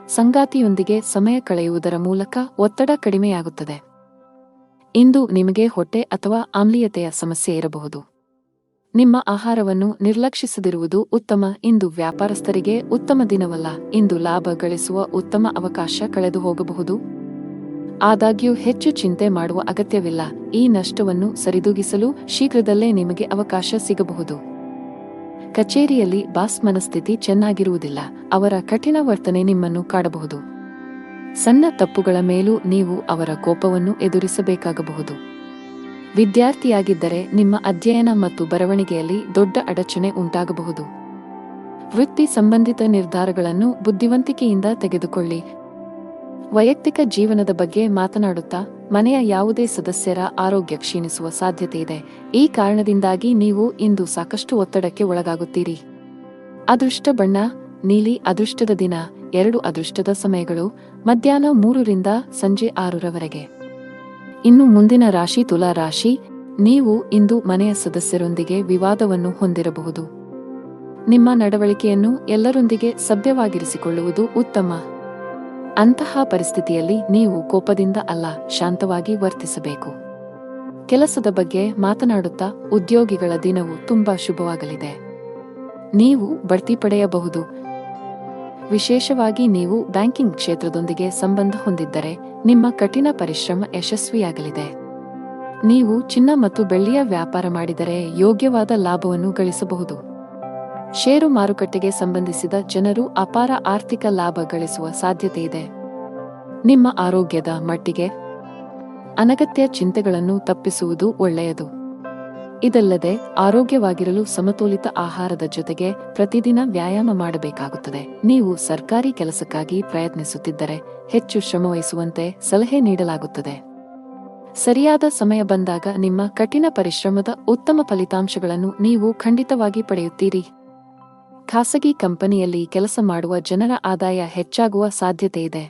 ಸಂಗಾತಿಯೊಂದಿಗೆ ಸಮಯ ಕಳೆಯುವುದರ ಮೂಲಕ ಒತ್ತಡ ಕಡಿಮೆಯಾಗುತ್ತದೆ. ಇಂದು ನಿಮಗೆ ಹೊಟ್ಟೆ ಅಥವಾ ಆಮ್ಲೀಯತೆಯ ಸಮಸ್ಯೆ ಇರಬಹುದು. ನಿಮ್ಮ ಆಹಾರವನ್ನು ನಿರ್ಲಕ್ಷಿಸದಿರುವುದು ಉತ್ತಮ. ಇಂದು ವ್ಯಾಪಾರಸ್ಥರಿಗೆ ಉತ್ತಮ ದಿನವಲ್ಲ. ಇಂದು ಲಾಭ ಗಳಿಸುವ ಉತ್ತಮ ಅವಕಾಶ ಕಳೆದು ಹೋಗಬಹುದು. ಆದಾಗ್ಯೂ ಹೆಚ್ಚು ಚಿಂತೆ ಮಾಡುವ ಅಗತ್ಯವಿಲ್ಲ. ಈ ನಷ್ಟವನ್ನು ಸರಿದೂಗಿಸಲು ಶೀಘ್ರದಲ್ಲೇ ನಿಮಗೆ ಅವಕಾಶ ಸಿಗಬಹುದು. ಕಚೇರಿಯಲ್ಲಿ ಬಾಸ್ ಮನಸ್ಥಿತಿ ಚೆನ್ನಾಗಿರುವುದಿಲ್ಲ. ಅವರ ಕಠಿಣ ವರ್ತನೆ ನಿಮ್ಮನ್ನು ಕಾಡಬಹುದು. ಸಣ್ಣ ತಪ್ಪುಗಳ ಮೇಲೂ ನೀವು ಅವರ ಕೋಪವನ್ನು ಎದುರಿಸಬೇಕಾಗಬಹುದು. ವಿದ್ಯಾರ್ಥಿಯಾಗಿದ್ದರೆ ನಿಮ್ಮ ಅಧ್ಯಯನ ಮತ್ತು ಬರವಣಿಗೆಯಲ್ಲಿ ದೊಡ್ಡ ಅಡಚಣೆ ಉಂಟಾಗಬಹುದು. ವೃತ್ತಿ ಸಂಬಂಧಿತ ನಿರ್ಧಾರಗಳನ್ನು ಬುದ್ಧಿವಂತಿಕೆಯಿಂದ ತೆಗೆದುಕೊಳ್ಳಿ. ವೈಯಕ್ತಿಕ ಜೀವನದ ಬಗ್ಗೆ ಮಾತನಾಡುತ್ತಾ ಮನೆಯ ಯಾವುದೇ ಸದಸ್ಯರ ಆರೋಗ್ಯ ಕ್ಷೀಣಿಸುವ ಸಾಧ್ಯತೆಯಿದೆ. ಈ ಕಾರಣದಿಂದಾಗಿ ನೀವು ಇಂದು ಸಾಕಷ್ಟು ಒತ್ತಡಕ್ಕೆ ಒಳಗಾಗುತ್ತೀರಿ. ಅದೃಷ್ಟ ಬಣ್ಣ ನೀಲಿ. ಅದೃಷ್ಟದ ದಿನ 2 ಅದೃಷ್ಟದ ಸಮಯಗಳು ಮಧ್ಯಾಹ್ನ 3 ರಿಂದ ಸಂಜೆ 6 ರವರೆಗೆ. ಇನ್ನು ಮುಂದಿನ ರಾಶಿ ತುಲಾ ರಾಶಿ. ನೀವು ಇಂದು ಮನೆಯ ಸದಸ್ಯರೊಂದಿಗೆ ವಿವಾದವನ್ನು ಹೊಂದಿರಬಹುದು. ನಿಮ್ಮ ನಡವಳಿಕೆಯನ್ನು ಎಲ್ಲರೊಂದಿಗೆ ಸಭ್ಯವಾಗಿರಿಸಿಕೊಳ್ಳುವುದು ಉತ್ತಮ. ಅಂತಹ ಪರಿಸ್ಥಿತಿಯಲ್ಲಿ ನೀವು ಕೋಪದಿಂದ ಅಲ್ಲ, ಶಾಂತವಾಗಿ ವರ್ತಿಸಬೇಕು. ಕೆಲಸದ ಬಗ್ಗೆ ಮಾತನಾಡುತ್ತಾ ಉದ್ಯೋಗಿಗಳ ದಿನವು ತುಂಬಾ ಶುಭವಾಗಲಿದೆ. ನೀವು ಬಡ್ತಿ ಪಡೆಯಬಹುದು. ವಿಶೇಷವಾಗಿ ನೀವು ಬ್ಯಾಂಕಿಂಗ್ ಕ್ಷೇತ್ರದೊಂದಿಗೆ ಸಂಬಂಧ ಹೊಂದಿದ್ದರೆ ನಿಮ್ಮ ಕಠಿಣ ಪರಿಶ್ರಮ ಯಶಸ್ವಿಯಾಗಲಿದೆ. ನೀವು ಚಿನ್ನ ಮತ್ತು ಬೆಳ್ಳಿಯ ವ್ಯಾಪಾರ ಮಾಡಿದರೆ ಯೋಗ್ಯವಾದ ಲಾಭವನ್ನು ಗಳಿಸಬಹುದು. ಷೇರು ಮಾರುಕಟ್ಟೆಗೆ ಸಂಬಂಧಿಸಿದ ಜನರು ಅಪಾರ ಆರ್ಥಿಕ ಲಾಭ ಗಳಿಸುವ ಸಾಧ್ಯತೆಯಿದೆ. ನಿಮ್ಮ ಆರೋಗ್ಯದ ಮಟ್ಟಿಗೆ ಅನಗತ್ಯ ಚಿಂತೆಗಳನ್ನು ತಪ್ಪಿಸುವುದು ಒಳ್ಳೆಯದು. ಇದಲ್ಲದೆ ಆರೋಗ್ಯವಾಗಿರಲು ಸಮತೋಲಿತ ಆಹಾರದ ಜೊತೆಗೆ ಪ್ರತಿದಿನ ವ್ಯಾಯಾಮ ಮಾಡಬೇಕಾಗುತ್ತದೆ. ನೀವು ಸರ್ಕಾರಿ ಕೆಲಸಕ್ಕಾಗಿ ಪ್ರಯತ್ನಿಸುತ್ತಿದ್ದರೆ ಹೆಚ್ಚು ಶ್ರಮವಹಿಸುವಂತೆ ಸಲಹೆ ನೀಡಲಾಗುತ್ತದೆ. ಸರಿಯಾದ ಸಮಯ ಬಂದಾಗ ನಿಮ್ಮ ಕಠಿಣ ಪರಿಶ್ರಮದ ಉತ್ತಮ ಫಲಿತಾಂಶಗಳನ್ನು ನೀವು ಖಂಡಿತವಾಗಿ ಪಡೆಯುತ್ತೀರಿ. ಖಾಸಗಿ ಕಂಪನಿಯಲ್ಲಿ ಕೆಲಸ ಮಾಡುವ ಜನರ ಆದಾಯ ಹೆಚ್ಚಾಗುವ ಸಾಧ್ಯತೆಯಿದೆ.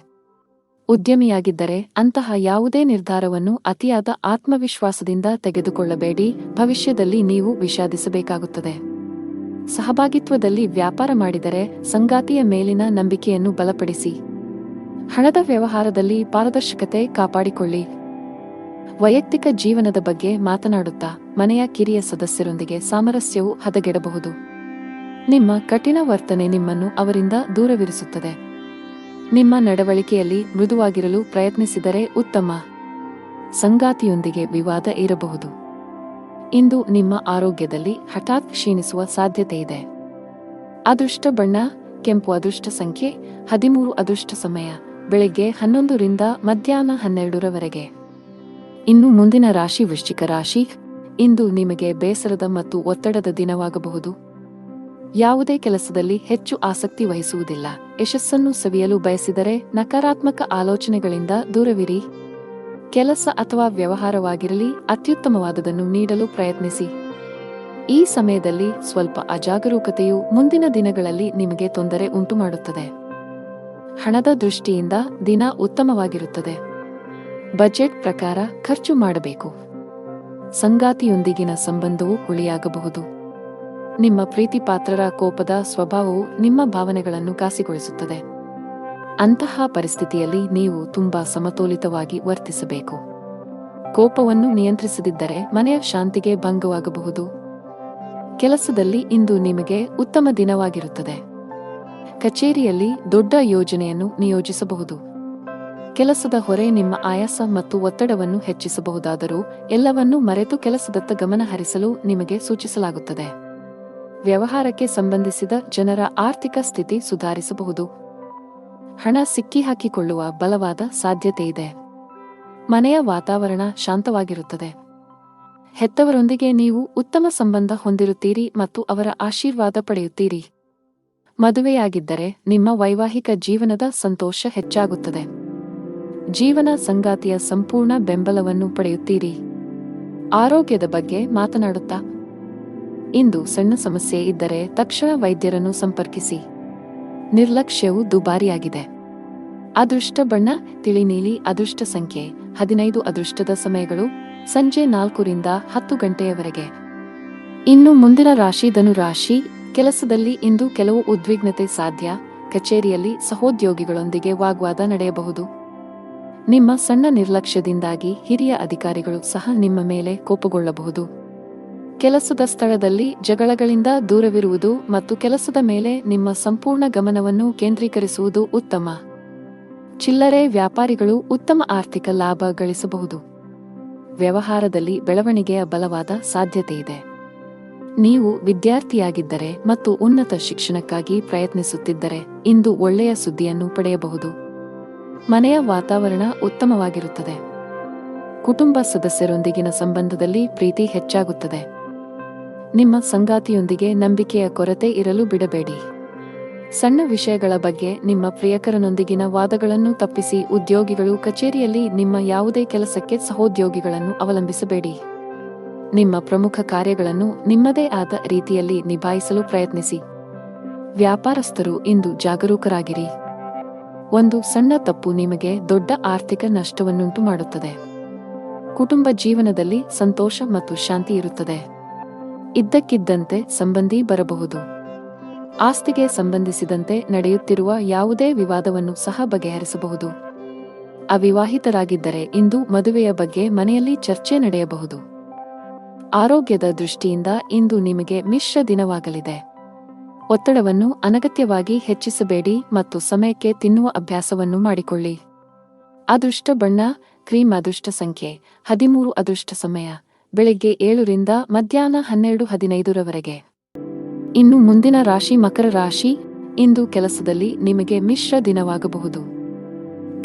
ಉದ್ಯಮಿಯಾಗಿದ್ದರೆ ಅಂತಹ ಯಾವುದೇ ನಿರ್ಧಾರವನ್ನು ಅತಿಯಾದ ಆತ್ಮವಿಶ್ವಾಸದಿಂದ ತೆಗೆದುಕೊಳ್ಳಬೇಡಿ. ಭವಿಷ್ಯದಲ್ಲಿ ನೀವು ವಿಷಾದಿಸಬೇಕಾಗುತ್ತದೆ. ಸಹಭಾಗಿತ್ವದಲ್ಲಿ ವ್ಯಾಪಾರ ಮಾಡಿದರೆ ಸಂಗಾತಿಯ ಮೇಲಿನ ನಂಬಿಕೆಯನ್ನು ಬಲಪಡಿಸಿ. ಹಣದ ವ್ಯವಹಾರದಲ್ಲಿ ಪಾರದರ್ಶಕತೆ ಕಾಪಾಡಿಕೊಳ್ಳಿ. ವೈಯಕ್ತಿಕ ಜೀವನದ ಬಗ್ಗೆ ಮಾತನಾಡುತ್ತಾ ಮನೆಯ ಕಿರಿಯ ಸದಸ್ಯರೊಂದಿಗೆ ಸಾಮರಸ್ಯವು ಹದಗೆಡಬಹುದು. ನಿಮ್ಮ ಕಠಿಣ ವರ್ತನೆ ನಿಮ್ಮನ್ನು ಅವರಿಂದ ದೂರವಿರಿಸುತ್ತದೆ. ನಿಮ್ಮ ನಡವಳಿಕೆಯಲ್ಲಿ ಮೃದುವಾಗಿರಲು ಪ್ರಯತ್ನಿಸಿದರೆ ಉತ್ತಮ. ಸಂಗಾತಿಯೊಂದಿಗೆ ವಿವಾದ ಇರಬಹುದು. ಇಂದು ನಿಮ್ಮ ಆರೋಗ್ಯದಲ್ಲಿ ಹಠಾತ್ ಕ್ಷೀಣಿಸುವ ಸಾಧ್ಯತೆಯಿದೆ. ಅದೃಷ್ಟ ಬಣ್ಣ ಕೆಂಪು. ಅದೃಷ್ಟ ಸಂಖ್ಯೆ 13. ಅದೃಷ್ಟ ಸಮಯ ಬೆಳಗ್ಗೆ 11 ರಿಂದ ಮಧ್ಯಾಹ್ನ 12 ರವರೆಗೆ. ಇನ್ನು ಮುಂದಿನ ರಾಶಿ ವೃಶ್ಚಿಕ ರಾಶಿ. ಇಂದು ನಿಮಗೆ ಬೇಸರದ ಮತ್ತು ಒತ್ತಡದ ದಿನವಾಗಬಹುದು. ಯಾವುದೇ ಕೆಲಸದಲ್ಲಿ ಹೆಚ್ಚು ಆಸಕ್ತಿ ವಹಿಸುವುದಿಲ್ಲ. ಯಶಸ್ಸನ್ನು ಸವಿಯಲು ಬಯಸಿದರೆ ನಕಾರಾತ್ಮಕ ಆಲೋಚನೆಗಳಿಂದ ದೂರವಿರಿ. ಕೆಲಸ ಅಥವಾ ವ್ಯವಹಾರವಾಗಿರಲಿ ಅತ್ಯುತ್ತಮವಾದದನ್ನು ನೀಡಲು ಪ್ರಯತ್ನಿಸಿ. ಈ ಸಮಯದಲ್ಲಿ ಸ್ವಲ್ಪ ಅಜಾಗರೂಕತೆಯು ಮುಂದಿನ ದಿನಗಳಲ್ಲಿ ನಿಮಗೆ ತೊಂದರೆ ಉಂಟುಮಾಡುತ್ತದೆ. ಹಣದ ದೃಷ್ಟಿಯಿಂದ ದಿನ ಉತ್ತಮವಾಗಿರುತ್ತದೆ. ಬಜೆಟ್ ಪ್ರಕಾರ ಖರ್ಚು ಮಾಡಬೇಕು. ಸಂಗಾತಿಯೊಂದಿಗಿನ ಸಂಬಂಧವು ಹುಳಿಯಾಗಬಹುದು. ನಿಮ್ಮ ಪ್ರೀತಿಪಾತ್ರರ ಕೋಪದ ಸ್ವಭಾವವು ನಿಮ್ಮ ಭಾವನೆಗಳನ್ನು ಘಾಸಿಗೊಳಿಸುತ್ತದೆ. ಅಂತಹ ಪರಿಸ್ಥಿತಿಯಲ್ಲಿ ನೀವು ತುಂಬಾ ಸಮತೋಲಿತವಾಗಿ ವರ್ತಿಸಬೇಕು. ಕೋಪವನ್ನು ನಿಯಂತ್ರಿಸದಿದ್ದರೆ ಮನೆಯ ಶಾಂತಿಗೆ ಭಂಗವಾಗಬಹುದು. ಕೆಲಸದಲ್ಲಿ ಇಂದು ನಿಮಗೆ ಉತ್ತಮ ದಿನವಾಗಿರುತ್ತದೆ. ಕಚೇರಿಯಲ್ಲಿ ದೊಡ್ಡ ಯೋಜನೆಯನ್ನು ನಿಯೋಜಿಸಬಹುದು. ಕೆಲಸದ ಹೊರೆ ನಿಮ್ಮ ಆಯಾಸ ಮತ್ತು ಒತ್ತಡವನ್ನು ಹೆಚ್ಚಿಸಬಹುದಾದರೂ ಎಲ್ಲವನ್ನೂ ಮರೆತು ಕೆಲಸದತ್ತ ಗಮನ ಹರಿಸಲು ನಿಮಗೆ ಸೂಚಿಸಲಾಗುತ್ತದೆ. ವ್ಯವಹಾರಕ್ಕೆ ಸಂಬಂಧಿಸಿದ ಜನರ ಆರ್ಥಿಕ ಸ್ಥಿತಿ ಸುಧಾರಿಸಬಹುದು. ಹಣ ಸಿಕ್ಕಿಹಾಕಿಕೊಳ್ಳುವ ಬಲವಾದ ಸಾಧ್ಯತೆಯಿದೆ. ಮನೆಯ ವಾತಾವರಣ ಶಾಂತವಾಗಿರುತ್ತದೆ. ಹೆತ್ತವರೊಂದಿಗೆ ನೀವು ಉತ್ತಮ ಸಂಬಂಧ ಹೊಂದಿರುತ್ತೀರಿ ಮತ್ತು ಅವರ ಆಶೀರ್ವಾದ ಪಡೆಯುತ್ತೀರಿ. ಮದುವೆಯಾಗಿದ್ದರೆ ನಿಮ್ಮ ವೈವಾಹಿಕ ಜೀವನದ ಸಂತೋಷ ಹೆಚ್ಚಾಗುತ್ತದೆ. ಜೀವನ ಸಂಗಾತಿಯ ಸಂಪೂರ್ಣ ಬೆಂಬಲವನ್ನು ಪಡೆಯುತ್ತೀರಿ. ಆರೋಗ್ಯದ ಬಗ್ಗೆ ಮಾತನಾಡುತ್ತಾ, ಇಂದು ಸಣ್ಣ ಸಮಸ್ಯೆ ಇದ್ದರೆ ತಕ್ಷಣ ವೈದ್ಯರನ್ನು ಸಂಪರ್ಕಿಸಿ. ನಿರ್ಲಕ್ಷ್ಯವು ದುಬಾರಿಯಾಗಿದೆ. ಅದೃಷ್ಟ ಬಣ್ಣ ತಿಳಿ ನೀಲಿ. ಅದೃಷ್ಟ ಸಂಖ್ಯೆ 15. ಅದೃಷ್ಟದ ಸಮಯಗಳು ಸಂಜೆ 4ರಿಂದ 10 ಗಂಟೆಯವರೆಗೆ. ಇನ್ನು ಮುಂದಿನ ರಾಶಿ ಧನು ರಾಶಿ. ಕೆಲಸದಲ್ಲಿ ಇಂದು ಕೆಲವು ಉದ್ವಿಗ್ನತೆ ಸಾಧ್ಯ. ಕಚೇರಿಯಲ್ಲಿ ಸಹೋದ್ಯೋಗಿಗಳೊಂದಿಗೆ ವಾಗ್ವಾದ ನಡೆಯಬಹುದು. ನಿಮ್ಮ ಸಣ್ಣ ನಿರ್ಲಕ್ಷ್ಯದಿಂದಾಗಿ ಹಿರಿಯ ಅಧಿಕಾರಿಗಳು ಸಹ ನಿಮ್ಮ ಮೇಲೆ ಕೋಪಗೊಳ್ಳಬಹುದು. ಕೆಲಸದ ಸ್ಥಳದಲ್ಲಿ ಜಗಳಗಳಿಂದ ದೂರವಿರುವುದು ಮತ್ತು ಕೆಲಸದ ಮೇಲೆ ನಿಮ್ಮ ಸಂಪೂರ್ಣ ಗಮನವನ್ನು ಕೇಂದ್ರೀಕರಿಸುವುದು ಉತ್ತಮ. ಚಿಲ್ಲರೆ ವ್ಯಾಪಾರಿಗಳು ಉತ್ತಮ ಆರ್ಥಿಕ ಲಾಭ ಗಳಿಸಬಹುದು. ವ್ಯವಹಾರದಲ್ಲಿ ಬೆಳವಣಿಗೆಯ ಬಲವಾದ ಸಾಧ್ಯತೆಯಿದೆ. ನೀವು ವಿದ್ಯಾರ್ಥಿಯಾಗಿದ್ದರೆ ಮತ್ತು ಉನ್ನತ ಶಿಕ್ಷಣಕ್ಕಾಗಿ ಪ್ರಯತ್ನಿಸುತ್ತಿದ್ದರೆ ಇಂದು ಒಳ್ಳೆಯ ಸುದ್ದಿಯನ್ನು ಪಡೆಯಬಹುದು. ಮನೆಯ ವಾತಾವರಣ ಉತ್ತಮವಾಗಿರುತ್ತದೆ. ಕುಟುಂಬ ಸದಸ್ಯರೊಂದಿಗಿನ ಸಂಬಂಧದಲ್ಲಿ ಪ್ರೀತಿ ಹೆಚ್ಚಾಗುತ್ತದೆ. ನಿಮ್ಮ ಸಂಗಾತಿಯೊಂದಿಗೆ ನಂಬಿಕೆಯ ಕೊರತೆ ಇರಲು ಬಿಡಬೇಡಿ. ಸಣ್ಣ ವಿಷಯಗಳ ಬಗ್ಗೆ ನಿಮ್ಮ ಪ್ರಿಯಕರನೊಂದಿಗಿನ ವಾದಗಳನ್ನು ತಪ್ಪಿಸಿ. ಉದ್ಯೋಗಿಗಳು ಕಚೇರಿಯಲ್ಲಿ ನಿಮ್ಮ ಯಾವುದೇ ಕೆಲಸಕ್ಕೆ ಸಹೋದ್ಯೋಗಿಗಳನ್ನು ಅವಲಂಬಿಸಬೇಡಿ. ನಿಮ್ಮ ಪ್ರಮುಖ ಕಾರ್ಯಗಳನ್ನು ನಿಮ್ಮದೇ ಆದ ರೀತಿಯಲ್ಲಿ ನಿಭಾಯಿಸಲು ಪ್ರಯತ್ನಿಸಿ. ವ್ಯಾಪಾರಸ್ಥರು ಇಂದು ಜಾಗರೂಕರಾಗಿರಿ. ಒಂದು ಸಣ್ಣ ತಪ್ಪು ನಿಮಗೆ ದೊಡ್ಡ ಆರ್ಥಿಕ ನಷ್ಟವನ್ನುಂಟು ಮಾಡುತ್ತದೆ. ಕುಟುಂಬ ಜೀವನದಲ್ಲಿ ಸಂತೋಷ ಮತ್ತು ಶಾಂತಿ ಇರುತ್ತದೆ. ಇದ್ದಕ್ಕಿದ್ದಂತೆ ಸಂಬಂಧಿ ಬರಬಹುದು. ಆಸ್ತಿಗೆ ಸಂಬಂಧಿಸಿದಂತೆ ನಡೆಯುತ್ತಿರುವ ಯಾವುದೇ ವಿವಾದವನ್ನು ಸಹ ಬಗೆಹರಿಸಬಹುದು. ಅವಿವಾಹಿತರಾಗಿದ್ದರೆ ಇಂದು ಮದುವೆಯ ಬಗ್ಗೆ ಮನೆಯಲ್ಲಿ ಚರ್ಚೆ ನಡೆಯಬಹುದು. ಆರೋಗ್ಯದ ದೃಷ್ಟಿಯಿಂದ ಇಂದು ನಿಮಗೆ ಮಿಶ್ರ ದಿನವಾಗಲಿದೆ. ಒತ್ತಡವನ್ನು ಅನಗತ್ಯವಾಗಿ ಹೆಚ್ಚಿಸಬೇಡಿ ಮತ್ತು ಸಮಯಕ್ಕೆ ತಿನ್ನುವ ಅಭ್ಯಾಸವನ್ನು ಮಾಡಿಕೊಳ್ಳಿ. ಅದೃಷ್ಟ ಬಣ್ಣ ಕ್ರೀಮ್. ಅದೃಷ್ಟ ಸಂಖ್ಯೆ 13. ಅದೃಷ್ಟ ಸಮಯ ಬೆಳಿಗ್ಗೆ 7ರಿಂದ ಮಧ್ಯಾಹ್ನ 12:15ರವರೆಗೆ. ಇನ್ನು ಮುಂದಿನ ರಾಶಿ ಮಕರ ರಾಶಿ. ಇಂದು ಕೆಲಸದಲ್ಲಿ ನಿಮಗೆ ಮಿಶ್ರ ದಿನವಾಗಬಹುದು.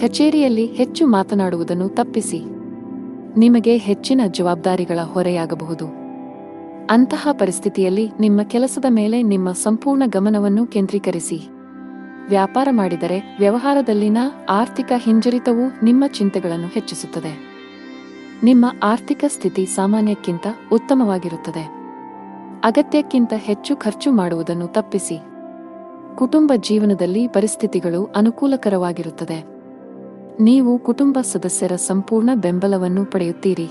ಕಚೇರಿಯಲ್ಲಿ ಹೆಚ್ಚು ಮಾತನಾಡುವುದನ್ನು ತಪ್ಪಿಸಿ. ನಿಮಗೆ ಹೆಚ್ಚಿನ ಜವಾಬ್ದಾರಿಗಳ ಹೊರೆಯಾಗಬಹುದು. ಅಂತಹ ಪರಿಸ್ಥಿತಿಯಲ್ಲಿ ನಿಮ್ಮ ಕೆಲಸದ ಮೇಲೆ ನಿಮ್ಮ ಸಂಪೂರ್ಣ ಗಮನವನ್ನು ಕೇಂದ್ರೀಕರಿಸಿ. ವ್ಯಾಪಾರ ಮಾಡಿದರೆ ವ್ಯವಹಾರದಲ್ಲಿನ ಆರ್ಥಿಕ ಹಿಂಜರಿತವು ನಿಮ್ಮ ಚಿಂತೆಗಳನ್ನು ಹೆಚ್ಚಿಸುತ್ತದೆ. ನಿಮ್ಮ ಆರ್ಥಿಕ ಸ್ಥಿತಿ ಸಾಮಾನ್ಯಕ್ಕಿಂತ ಉತ್ತಮವಾಗಿರುತ್ತದೆ. ಅಗತ್ಯಕ್ಕಿಂತ ಹೆಚ್ಚು ಖರ್ಚು ಮಾಡುವುದನ್ನು ತಪ್ಪಿಸಿ. ಕುಟುಂಬ ಜೀವನದಲ್ಲಿ ಪರಿಸ್ಥಿತಿಗಳು ಅನುಕೂಲಕರವಾಗಿರುತ್ತದೆ. ನೀವು ಕುಟುಂಬ ಸದಸ್ಯರ ಸಂಪೂರ್ಣ ಬೆಂಬಲವನ್ನು ಪಡೆಯುತ್ತೀರಿ.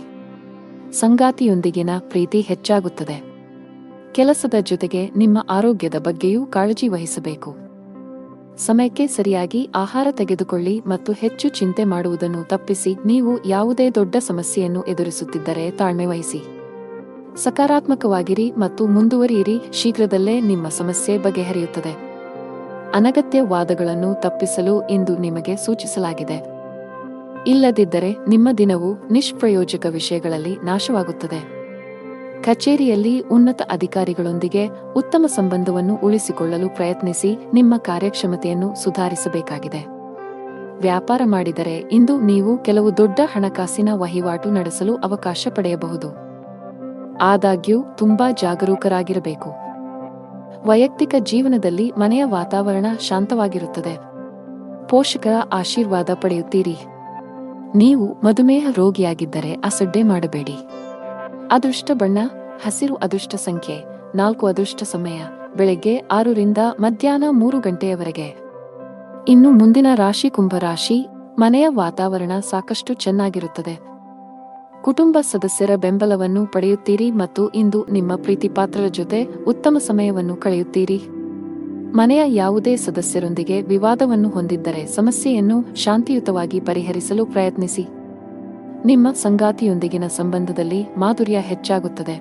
ಸಂಗಾತಿಯೊಂದಿಗಿನ ಪ್ರೀತಿ ಹೆಚ್ಚಾಗುತ್ತದೆ. ಕೆಲಸದ ಜೊತೆಗೆ ನಿಮ್ಮ ಆರೋಗ್ಯದ ಬಗ್ಗೆಯೂ ಕಾಳಜಿ ವಹಿಸಬೇಕು. ಸಮಯಕ್ಕೆ ಸರಿಯಾಗಿ ಆಹಾರ ತೆಗೆದುಕೊಳ್ಳಿ ಮತ್ತು ಹೆಚ್ಚು ಚಿಂತೆ ಮಾಡುವುದನ್ನು ತಪ್ಪಿಸಿ. ನೀವು ಯಾವುದೇ ದೊಡ್ಡ ಸಮಸ್ಯೆಯನ್ನು ಎದುರಿಸುತ್ತಿದ್ದರೆ ತಾಳ್ಮೆ ವಹಿಸಿ. ಸಕಾರಾತ್ಮಕವಾಗಿರಿ ಮತ್ತು ಮುಂದುವರಿಯಿರಿ. ಶೀಘ್ರದಲ್ಲೇ ನಿಮ್ಮ ಸಮಸ್ಯೆ ಬಗೆಹರಿಯುತ್ತದೆ. ಅನಗತ್ಯ ವಾದಗಳನ್ನು ತಪ್ಪಿಸಲು ಇಂದು ನಿಮಗೆ ಸೂಚಿಸಲಾಗಿದೆ. ಇಲ್ಲದಿದ್ದರೆ ನಿಮ್ಮ ದಿನವು ನಿಷ್ಪ್ರಯೋಜಕ ವಿಷಯಗಳಲ್ಲಿ ನಾಶವಾಗುತ್ತದೆ. ಕಚೇರಿಯಲ್ಲಿ ಉನ್ನತ ಅಧಿಕಾರಿಗಳೊಂದಿಗೆ ಉತ್ತಮ ಸಂಬಂಧವನ್ನು ಉಳಿಸಿಕೊಳ್ಳಲು ಪ್ರಯತ್ನಿಸಿ. ನಿಮ್ಮ ಕಾರ್ಯಕ್ಷಮತೆಯನ್ನು ಸುಧಾರಿಸಬೇಕಾಗಿದೆ. ವ್ಯಾಪಾರ ಮಾಡಿದರೆ ಇಂದು ನೀವು ಕೆಲವು ದೊಡ್ಡ ಹಣಕಾಸಿನ ವಹಿವಾಟು ನಡೆಸಲು ಅವಕಾಶ ಪಡೆಯಬಹುದು. ಆದಾಗ್ಯೂ ತುಂಬಾ ಜಾಗರೂಕರಾಗಿರಬೇಕು. ವೈಯಕ್ತಿಕ ಜೀವನದಲ್ಲಿ ಮನೆಯ ವಾತಾವರಣ ಶಾಂತವಾಗಿರುತ್ತದೆ. ಪೋಷಕರ ಆಶೀರ್ವಾದ ಪಡೆಯುತ್ತೀರಿ. ನೀವು ಮಧುಮೇಹ ರೋಗಿಯಾಗಿದ್ದರೆ ಅಸಡ್ಡೆ ಮಾಡಬೇಡಿ. ಅದೃಷ್ಟ ಬಣ್ಣ ಹಸಿರು. ಅದೃಷ್ಟ ಸಂಖ್ಯೆ 4. ಅದೃಷ್ಟ ಸಮಯ ಬೆಳಗ್ಗೆ 6ರಿಂದ ಮಧ್ಯಾಹ್ನ 3 ಗಂಟೆಯವರೆಗೆ. ಇನ್ನು ಮುಂದಿನ ರಾಶಿ ಕುಂಭರಾಶಿ. ಮನೆಯ ವಾತಾವರಣ ಸಾಕಷ್ಟು ಚೆನ್ನಾಗಿರುತ್ತದೆ. ಕುಟುಂಬ ಸದಸ್ಯರ ಬೆಂಬಲವನ್ನು ಪಡೆಯುತ್ತೀರಿ ಮತ್ತು ಇಂದು ನಿಮ್ಮ ಪ್ರೀತಿಪಾತ್ರರ ಜೊತೆ ಉತ್ತಮ ಸಮಯವನ್ನು ಕಳೆಯುತ್ತೀರಿ. ಮನೆಯ ಯಾವುದೇ ಸದಸ್ಯರೊಂದಿಗೆ ವಿವಾದವನ್ನು ಹೊಂದಿದ್ದರೆ ಸಮಸ್ಯೆಯನ್ನು ಶಾಂತಿಯುತವಾಗಿ ಪರಿಹರಿಸಲು ಪ್ರಯತ್ನಿಸಿ. ನಿಮ್ಮ ಸಂಗಾತಿಯೊಂದಿಗಿನ ಸಂಬಂಧದಲ್ಲಿ ಮಾಧುರ್ಯ ಹೆಚ್ಚಾಗುತ್ತದೆ.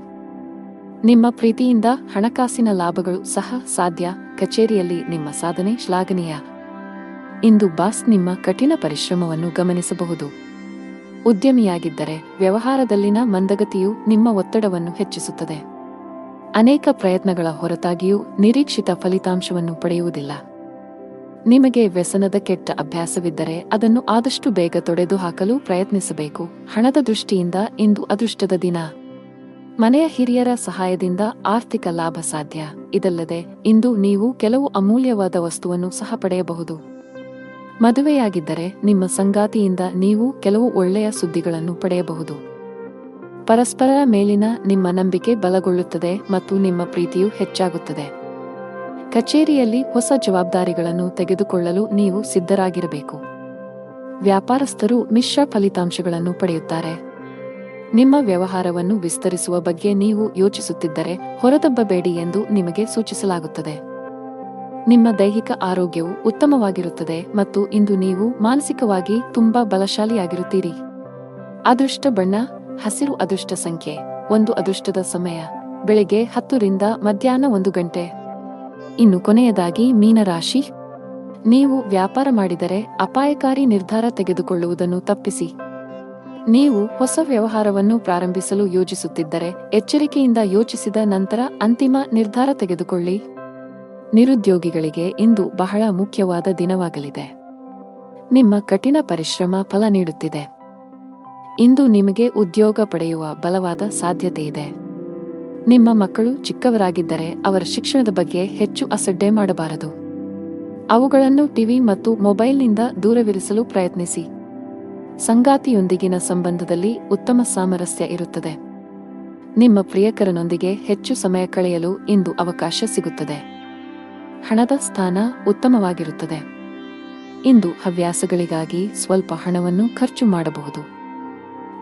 ನಿಮ್ಮ ಪ್ರೀತಿಯಿಂದ ಹಣಕಾಸಿನ ಲಾಭಗಳು ಸಹ ಸಾಧ್ಯ. ಕಚೇರಿಯಲ್ಲಿ ನಿಮ್ಮ ಸಾಧನೆ ಶ್ಲಾಘನೀಯ. ಇಂದು ಬಾಸ್ ನಿಮ್ಮ ಕಠಿಣ ಪರಿಶ್ರಮವನ್ನು ಗಮನಿಸಬಹುದು. ಉದ್ಯಮಿಯಾಗಿದ್ದರೆ ವ್ಯವಹಾರದಲ್ಲಿನ ಮಂದಗತಿಯು ನಿಮ್ಮ ಒತ್ತಡವನ್ನು ಹೆಚ್ಚಿಸುತ್ತದೆ. ಅನೇಕ ಪ್ರಯತ್ನಗಳ ಹೊರತಾಗಿಯೂ ನಿರೀಕ್ಷಿತ ಫಲಿತಾಂಶವನ್ನು ಪಡೆಯುವುದಿಲ್ಲ. ನಿಮಗೆ ವ್ಯಸನದ ಕೆಟ್ಟ ಅಭ್ಯಾಸವಿದ್ದರೆ ಅದನ್ನು ಆದಷ್ಟು ಬೇಗ ತೊಡೆದುಹಾಕಲು ಪ್ರಯತ್ನಿಸಬೇಕು. ಹಣದ ದೃಷ್ಟಿಯಿಂದ ಇಂದು ಅದೃಷ್ಟದ ದಿನ. ಮನೆಯ ಹಿರಿಯರ ಸಹಾಯದಿಂದ ಆರ್ಥಿಕ ಲಾಭ ಸಾಧ್ಯ. ಇದಲ್ಲದೆ ಇಂದು ನೀವು ಕೆಲವು ಅಮೂಲ್ಯವಾದ ವಸ್ತುವನ್ನು ಸಹ ಪಡೆಯಬಹುದು. ಮದುವೆಯಾಗಿದ್ದರೆ ನಿಮ್ಮ ಸಂಗಾತಿಯಿಂದ ನೀವು ಕೆಲವು ಒಳ್ಳೆಯ ಸುದ್ದಿಗಳನ್ನು ಪಡೆಯಬಹುದು. ಪರಸ್ಪರರ ಮೇಲಿನ ನಿಮ್ಮ ನಂಬಿಕೆ ಬಲಗೊಳ್ಳುತ್ತದೆ ಮತ್ತು ನಿಮ್ಮ ಪ್ರೀತಿಯು ಹೆಚ್ಚಾಗುತ್ತದೆ. ಕಚೇರಿಯಲ್ಲಿ ಹೊಸ ಜವಾಬ್ದಾರಿಗಳನ್ನು ತೆಗೆದುಕೊಳ್ಳಲು ನೀವು ಸಿದ್ಧರಾಗಿರಬೇಕು. ವ್ಯಾಪಾರಸ್ಥರು ಮಿಶ್ರ ಫಲಿತಾಂಶಗಳನ್ನು ಪಡೆಯುತ್ತಾರೆ. ನಿಮ್ಮ ವ್ಯವಹಾರವನ್ನು ವಿಸ್ತರಿಸುವ ಬಗ್ಗೆ ನೀವು ಯೋಚಿಸುತ್ತಿದ್ದರೆ ಹೊರದಬ್ಬಬೇಡಿ ಎಂದು ನಿಮಗೆ ಸೂಚಿಸಲಾಗುತ್ತದೆ. ನಿಮ್ಮ ದೈಹಿಕ ಆರೋಗ್ಯವು ಉತ್ತಮವಾಗಿರುತ್ತದೆ ಮತ್ತು ಇಂದು ನೀವು ಮಾನಸಿಕವಾಗಿ ತುಂಬಾ ಬಲಶಾಲಿಯಾಗಿರುತ್ತೀರಿ. ಅದೃಷ್ಟ ಬಣ್ಣ ಹಸಿರು. ಅದೃಷ್ಟ ಸಂಖ್ಯೆ 1. ಅದೃಷ್ಟದ ಸಮಯ ಬೆಳಿಗ್ಗೆ 10 ರಿಂದ ಮಧ್ಯಾಹ್ನ 1 ಗಂಟೆ. ಇನ್ನು ಕೊನೆಯದಾಗಿ ಮೀನರಾಶಿ. ನೀವು ವ್ಯಾಪಾರ ಮಾಡಿದರೆ ಅಪಾಯಕಾರಿ ನಿರ್ಧಾರ ತೆಗೆದುಕೊಳ್ಳುವುದನ್ನು ತಪ್ಪಿಸಿ. ನೀವು ಹೊಸ ವ್ಯವಹಾರವನ್ನು ಪ್ರಾರಂಭಿಸಲು ಯೋಜಿಸುತ್ತಿದ್ದರೆ ಎಚ್ಚರಿಕೆಯಿಂದ ಯೋಚಿಸಿದ ನಂತರ ಅಂತಿಮ ನಿರ್ಧಾರ ತೆಗೆದುಕೊಳ್ಳಿ. ನಿರುದ್ಯೋಗಿಗಳಿಗೆ ಇಂದು ಬಹಳ ಮುಖ್ಯವಾದ ದಿನವಾಗಲಿದೆ. ನಿಮ್ಮ ಕಠಿಣ ಪರಿಶ್ರಮ ಫಲ ನೀಡುತ್ತಿದೆ. ಇಂದು ನಿಮಗೆ ಉದ್ಯೋಗ ಪಡೆಯುವ ಬಲವಾದ ಸಾಧ್ಯತೆಯಿದೆ. ನಿಮ್ಮ ಮಕ್ಕಳು ಚಿಕ್ಕವರಾಗಿದ್ದರೆ ಅವರ ಶಿಕ್ಷಣದ ಬಗ್ಗೆ ಹೆಚ್ಚು ಅಸಡ್ಡೆ ಮಾಡಬಾರದು. ಅವುಗಳನ್ನು ಟಿವಿ ಮತ್ತು ಮೊಬೈಲ್ನಿಂದ ದೂರವಿರಿಸಲು ಪ್ರಯತ್ನಿಸಿ. ಸಂಗಾತಿಯೊಂದಿಗಿನ ಸಂಬಂಧದಲ್ಲಿ ಉತ್ತಮ ಸಾಮರಸ್ಯ ಇರುತ್ತದೆ. ನಿಮ್ಮ ಪ್ರಿಯಕರನೊಂದಿಗೆ ಹೆಚ್ಚು ಸಮಯ ಕಳೆಯಲು ಇಂದು ಅವಕಾಶ ಸಿಗುತ್ತದೆ. ಹಣದ ಸ್ಥಾನ ಉತ್ತಮವಾಗಿರುತ್ತದೆ. ಇಂದು ಹವ್ಯಾಸಗಳಿಗಾಗಿ ಸ್ವಲ್ಪ ಹಣವನ್ನು ಖರ್ಚು ಮಾಡಬಹುದು.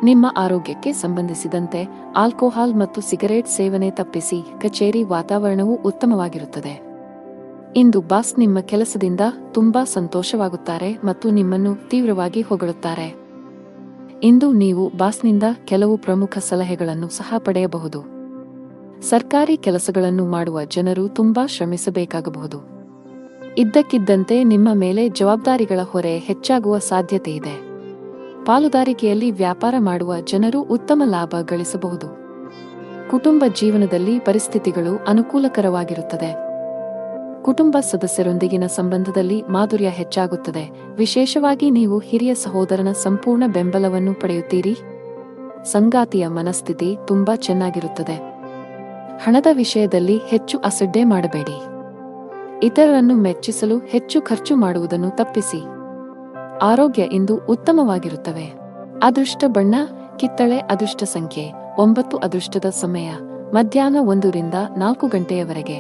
ನಿಮ್ಮ ಆರೋಗ್ಯಕ್ಕೆ ಸಂಬಂಧಿಸಿದಂತೆ ಆಲ್ಕೋಹಾಲ್ ಮತ್ತು ಸಿಗರೇಟ್ ಸೇವನೆ ತಪ್ಪಿಸಿ. ಕಚೇರಿ ವಾತಾವರಣವು ಉತ್ತಮವಾಗಿರುತ್ತದೆ. ಇಂದು ಬಾಸ್ ನಿಮ್ಮ ಕೆಲಸದಿಂದ ತುಂಬಾ ಸಂತೋಷವಾಗುತ್ತಾರೆ ಮತ್ತು ನಿಮ್ಮನ್ನು ತೀವ್ರವಾಗಿ ಹೊಗಳುತ್ತಾರೆ. ಇಂದು ನೀವು ಬಾಸ್ನಿಂದ ಕೆಲವು ಪ್ರಮುಖ ಸಲಹೆಗಳನ್ನು ಸಹ ಪಡೆಯಬಹುದು. ಸರ್ಕಾರಿ ಕೆಲಸಗಳನ್ನು ಮಾಡುವ ಜನರು ತುಂಬಾ ಶ್ರಮಿಸಬೇಕಾಗಬಹುದು. ಇದ್ದಕ್ಕಿದ್ದಂತೆ ನಿಮ್ಮ ಮೇಲೆ ಜವಾಬ್ದಾರಿಗಳ ಹೊರೆ ಹೆಚ್ಚಾಗುವ ಸಾಧ್ಯತೆಯಿದೆ. ಪಾಲುದಾರಿಕೆಯಲ್ಲಿ ವ್ಯಾಪಾರ ಮಾಡುವ ಜನರು ಉತ್ತಮ ಲಾಭ ಗಳಿಸಬಹುದು. ಕುಟುಂಬ ಜೀವನದಲ್ಲಿ ಪರಿಸ್ಥಿತಿಗಳು ಅನುಕೂಲಕರವಾಗಿರುತ್ತದೆ. ಕುಟುಂಬ ಸದಸ್ಯರೊಂದಿಗಿನ ಸಂಬಂಧದಲ್ಲಿ ಮಾಧುರ್ಯ ಹೆಚ್ಚಾಗುತ್ತದೆ. ವಿಶೇಷವಾಗಿ ನೀವು ಹಿರಿಯ ಸಹೋದರನ ಸಂಪೂರ್ಣ ಬೆಂಬಲವನ್ನು ಪಡೆಯುತ್ತೀರಿ. ಸಂಗಾತಿಯ ಮನಸ್ಥಿತಿ ತುಂಬಾ ಚೆನ್ನಾಗಿರುತ್ತದೆ. ಹಣದ ವಿಷಯದಲ್ಲಿ ಹೆಚ್ಚು ಅಸಡ್ಡೆ ಮಾಡಬೇಡಿ. ಇತರರನ್ನು ಮೆಚ್ಚಿಸಲು ಹೆಚ್ಚು ಖರ್ಚು ಮಾಡುವುದನ್ನು ತಪ್ಪಿಸಿ. ಆರೋಗ್ಯ ಇಂದು ಉತ್ತಮವಾಗಿರುತ್ತವೆ. ಅದೃಷ್ಟ ಬಣ್ಣ ಕಿತ್ತಳೆ. ಅದೃಷ್ಟ ಸಂಖ್ಯೆ 9. ಅದೃಷ್ಟದ ಸಮಯ ಮಧ್ಯಾಹ್ನ 1 ರಿಂದ 4 ಗಂಟೆಯವರೆಗೆ.